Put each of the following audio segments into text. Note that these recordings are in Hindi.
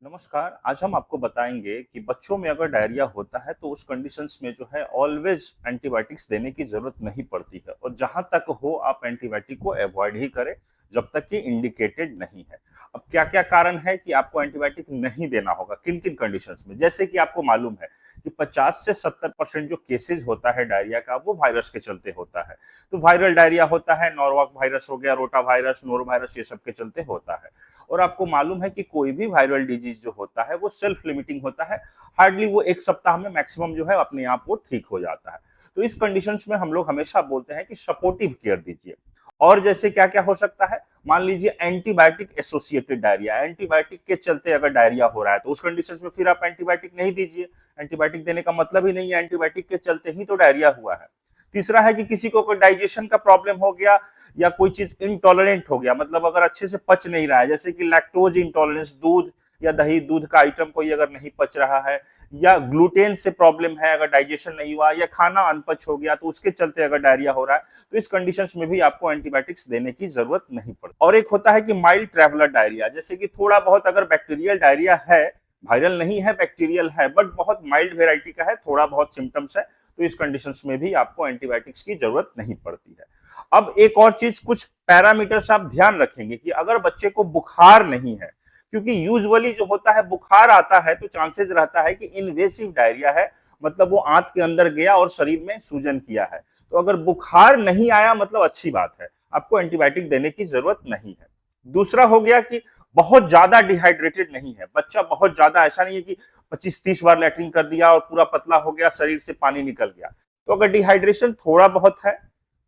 नमस्कार। आज हम आपको बताएंगे कि बच्चों में अगर डायरिया होता है तो उस कंडीशंस में जो है ऑलवेज एंटीबायोटिक्स देने की जरूरत नहीं पड़ती है और जहां तक हो आप एंटीबायोटिक को अवॉइड ही करें जब तक कि इंडिकेटेड नहीं है। अब क्या क्या कारण है कि आपको एंटीबायोटिक नहीं देना होगा किन किन कंडीशंस में। जैसे कि आपको मालूम है कि 50 से 70% जो केसेस होता है डायरिया का वो वायरस के चलते होता है। तो वायरल डायरिया होता है, नॉरवॉक वायरस हो गया, रोटा वायरस, नोरो वायरस, ये सब के चलते होता है। और आपको मालूम है कि कोई भी वायरल डिजीज जो होता है वो सेल्फ लिमिटिंग होता है। हार्डली वो एक सप्ताह में मैक्सिमम जो है अपने आप वो ठीक हो जाता है। तो इस कंडीशंस में हम लोग हमेशा बोलते हैं कि सपोर्टिव केयर दीजिए। और जैसे क्या क्या हो सकता है, मान लीजिए एंटीबायोटिक एसोसिएटेड डायरिया, एंटीबायोटिक के चलते अगर डायरिया हो रहा है तो उस कंडीशन में फिर आप एंटीबायोटिक नहीं दीजिए। एंटीबायोटिक देने का मतलब ही नहीं है एंटीबायोटिक के चलते ही तो डायरिया हुआ है। तीसरा है कि किसी को कोई डाइजेशन का प्रॉब्लम हो गया या कोई चीज इनटॉलरेंट हो गया, मतलब अगर अच्छे से पच नहीं रहा है, जैसे कि लैक्टोज इंटॉलरेंस, दूध या दही, दूध का आइटम कोई अगर नहीं पच रहा है, या ग्लूटेन से प्रॉब्लम है, अगर डाइजेशन नहीं हुआ, या खाना अनपच हो गया तो उसके चलते अगर डायरिया हो रहा है तो इस कंडीशंस में भी आपको एंटीबायोटिक्स देने की जरूरत नहीं पड़ती। और एक होता है कि माइल्ड ट्रेवलर डायरिया, जैसे कि थोड़ा बहुत अगर बैक्टीरियल डायरिया है, वायरल नहीं है, बैक्टीरियल है, बट बहुत माइल्ड वेराइटी का है, थोड़ा बहुत सिम्टम्स है, तो इस कंडीशंस में भी आपको एंटीबायोटिक्स की जरूरत नहीं पड़ती है। अब एक और चीज, कुछ पैरामीटर्स आप ध्यान रखेंगे कि अगर बच्चे को बुखार नहीं है, क्योंकि यूजुअली जो होता है बुखार आता है तो चांसेस रहता है कि इन्वेसिव डायरिया है, मतलब वो आंत के अंदर गया और शरीर में सूजन किया है। तो अगर बुखार नहीं आया मतलब अच्छी बात है, आपको एंटीबायोटिक देने की जरूरत नहीं है। दूसरा हो गया कि बहुत ज्यादा डिहाइड्रेटेड नहीं है बच्चा, बहुत ज्यादा ऐसा नहीं है कि 25-30 बार लैट्रिन कर दिया और पूरा पतला हो गया, शरीर से पानी निकल गया। तो अगर डिहाइड्रेशन थोड़ा बहुत है,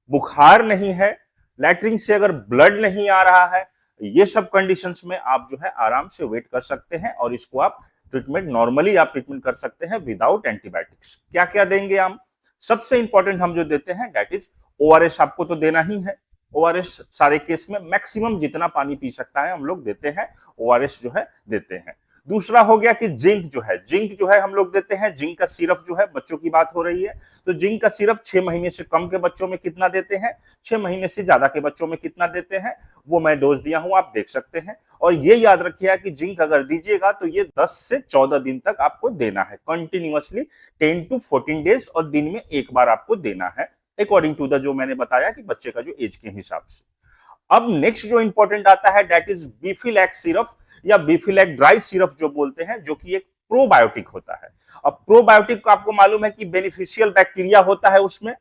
बुखार नहीं है, लैट्रिन से अगर ब्लड नहीं आ रहा है, ये सब कंडीशंस में आप जो है आराम से वेट कर सकते हैं और इसको आप ट्रीटमेंट नॉर्मली आप ट्रीटमेंट कर सकते हैं विदाउट एंटीबायोटिक्स। क्या क्या देंगे हम? सबसे इंपॉर्टेंट हम जो देते हैं दैट इज ओआरएस। आपको तो देना ही है ओआरएस, सारे केस में मैक्सिमम जितना पानी पी सकता है हम लोग देते हैं, ओआरएस जो है देते हैं। दूसरा हो गया कि जिंक जो है, जिंक जो है हम लोग देते हैं, जिंक का सिरप जो है, बच्चों की बात हो रही है तो जिंक का सिरप 6 महीने से कम के बच्चों में कितना देते हैं, 6 महीने से ज्यादा के बच्चों में कितना देते हैं, वो मैं डोज दिया हूं, आप देख सकते हैं। और ये याद रखिएगा कि जिंक अगर दीजिएगा तो ये 10 से 14 दिन तक आपको देना है कंटिन्यूअसली, 10 टू 14 डेज, और दिन में एक बार आपको देना है अकॉर्डिंग टू द जो मैंने बताया कि बच्चे का जो एज के हिसाब से। अब नेक्स्ट जो इंपॉर्टेंट आता है दैट इज बीफिलैक्स सिरप या बीफिलैक ड्राई सिरप जो बोलते हैं, जो कि एक प्रोबायोटिक होता है। अब प्रोबायोटिक को आपको मालूम है कि बेनिफिशियल बैक्टीरिया होता है उसमें,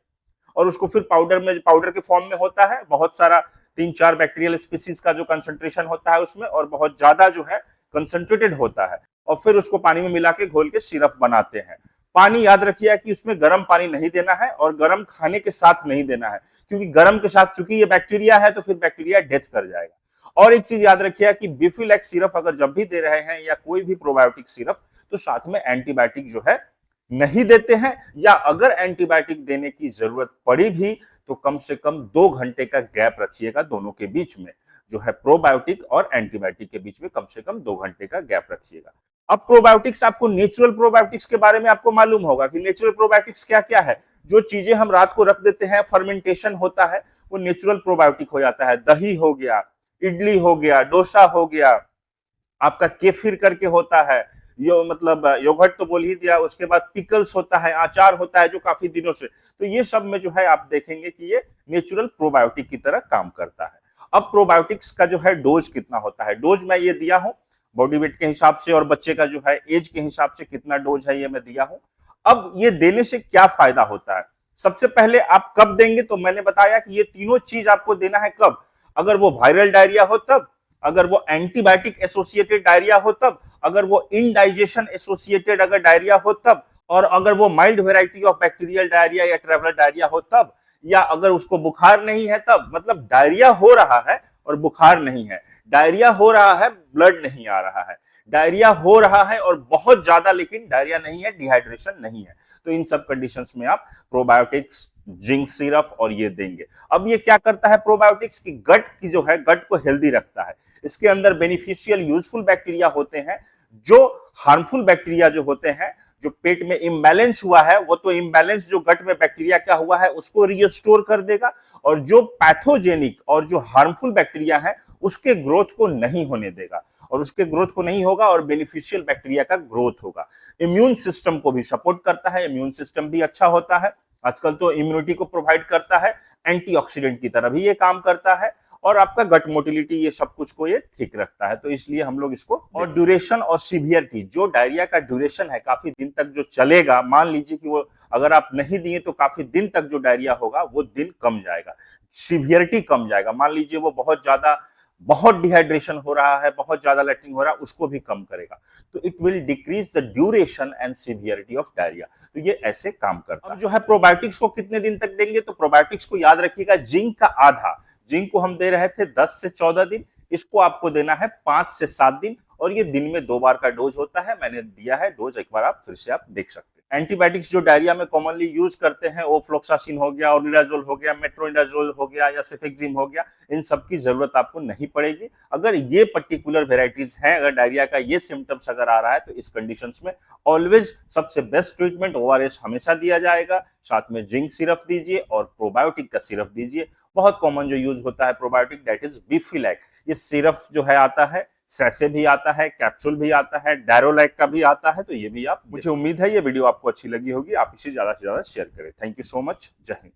और उसको फिर पाउडर में, पाउडर के फॉर्म में होता है, बहुत सारा 3-4 बैक्टीरियल स्पीसीज का जो कंसंट्रेशन होता है उसमें, और बहुत ज्यादा जो है कंसंट्रेटेड होता है, और फिर उसको पानी में मिला के घोल के सिरप बनाते हैं। पानी याद रखिए कि उसमें गर्म पानी नहीं देना है और गर्म खाने के साथ नहीं देना है, क्योंकि गर्म के साथ चूंकि ये बैक्टीरिया है तो फिर बैक्टीरिया डेथ कर जाएगा। और एक चीज याद रखिए कि बीफिलैक्स सिरप अगर जब भी दे रहे हैं या कोई भी प्रोबायोटिक सिरप, तो साथ में एंटीबायोटिक जो है नहीं देते हैं, या अगर एंटीबायोटिक देने की जरूरत पड़ी भी तो कम से कम 2 घंटे का गैप रखिएगा दोनों के बीच में, जो है प्रोबायोटिक और एंटीबायोटिक के बीच में कम से कम 2 घंटे का गैप रखिएगा। अब प्रोबायोटिक्स, आपको नेचुरल प्रोबायोटिक्स के बारे में आपको मालूम होगा कि नेचुरल प्रोबायोटिक्स क्या क्या है। जो चीजें हम रात को रख देते हैं, फर्मेंटेशन होता है, वो नेचुरल प्रोबायोटिक हो जाता है। दही हो गया, इडली हो गया, डोसा हो गया, आपका केफिर करके होता है, यो मतलब योगर्ट तो बोल ही दिया, उसके बाद पिकल्स होता है, अचार होता है जो काफी दिनों से, तो ये सब में जो है आप देखेंगे कि ये नेचुरल प्रोबायोटिक की तरह काम करता है। अब प्रोबायोटिक्स का जो है डोज कितना होता है, डोज मैं ये दिया हूं बॉडी वेट के हिसाब से और बच्चे का जो है एज के हिसाब से कितना डोज है ये मैं दिया हूं। अब ये देने से क्या फायदा होता है, सबसे पहले आप कब देंगे, तो मैंने बताया कि ये तीनों चीज आपको देना है कब, अगर वो वायरल डायरिया हो तब, अगर वो एंटीबायोटिक एसोसिएटेड डायरिया हो तब, अगर वो इनडाइजेशन एसोसिएटेड अगर डायरिया हो तब, और अगर वो mild variety of bacterial diarrhoea या ट्रेवलर डायरिया हो तब, या अगर उसको बुखार नहीं है तब। मतलब डायरिया हो रहा है और बुखार नहीं है, डायरिया हो रहा है ब्लड नहीं आ रहा है, डायरिया हो रहा है और बहुत ज्यादा लेकिन डायरिया नहीं है, डिहाइड्रेशन नहीं है, तो इन सब कंडीशंस में आप प्रोबायोटिक्स, जिंक सिरप और ये देंगे। अब ये क्या करता है प्रोबायोटिक्स की, गट की जो है, गट को हेल्दी रखता है। इसके अंदर बेनिफिशियल यूजफुल बैक्टीरिया होते हैं, जो हार्मफुल बैक्टीरिया जो होते हैं, जो पेट में इम्बैलेंस हुआ है, वो तो इम्बैलेंस जो गट में बैक्टीरिया क्या हुआ है उसको रिस्टोर कर देगा, और जो पैथोजेनिक और जो हार्मफुल बैक्टीरिया है उसके ग्रोथ को नहीं होने देगा। और उसके ग्रोथ को नहीं होगा और बेनिफिशियल बैक्टीरिया का ग्रोथ होगा। इम्यून सिस्टम को भी सपोर्ट करता है, इम्यून सिस्टम भी अच्छा होता है, आजकल तो इम्यूनिटी को प्रोवाइड करता है, एंटीऑक्सीडेंट की तरह भी ये काम करता है, और आपका गट मोटिलिटी ये सब कुछ को ये ठीक रखता है। तो इसलिए हम लोग इसको, और ड्यूरेशन और सीवियरिटी, जो डायरिया का ड्यूरेशन है काफी दिन तक जो चलेगा, मान लीजिए कि वो अगर आप नहीं दिए तो काफी दिन तक जो डायरिया होगा वो दिन कम जाएगा, सीवियरिटी कम जाएगा। मान लीजिए वो बहुत डिहाइड्रेशन हो रहा है, बहुत ज्यादा लेटरिन हो रहा है, उसको भी कम करेगा। तो it will decrease the duration and severity of diarrhoea. तो ये ऐसे काम करता है। अब जो है प्रोबायोटिक्स को कितने दिन तक देंगे, तो प्रोबायोटिक्स को याद रखिएगा, जिंक का आधा, जिंक को हम दे रहे थे 10 से 14 दिन, इसको आपको देना है 5 से 7 दिन, और ये दिन में 2 बार का डोज होता है। मैंने दिया है डोज, एक बार आप फिर से आप देख सकते हैं। एंटीबायोटिक्स जो डायरिया में कॉमनली यूज करते हैं, ओफ्लॉक्सासिन हो गया, ओनिडाजोल हो गया, मेट्रोनिडाजोल हो गया, या सेफेक्सिम हो गया, इन सब की जरूरत आपको नहीं पड़ेगी। अगर ये पर्टिकुलर वेराइटीज हैं, अगर डायरिया का ये सिम्टम्स अगर आ रहा है, तो इस कंडीशंस में ऑलवेज सबसे बेस्ट ट्रीटमेंट ओआरएस हमेशा दिया जाएगा, साथ में जिंक सिरप दीजिए और प्रोबायोटिक का सिरप दीजिए। बहुत कॉमन जो यूज होता है प्रोबायोटिक, दैट इज बिफिलैक। ये सिरप जो है आता है, सैसे भी आता है, कैप्सूल भी आता है, डायरोलैक का भी आता है, तो ये भी आप, मुझे उम्मीद है ये वीडियो आपको अच्छी लगी होगी, आप इसे ज्यादा से ज्यादा शेयर करें। थैंक यू सो मच, जय हिंद।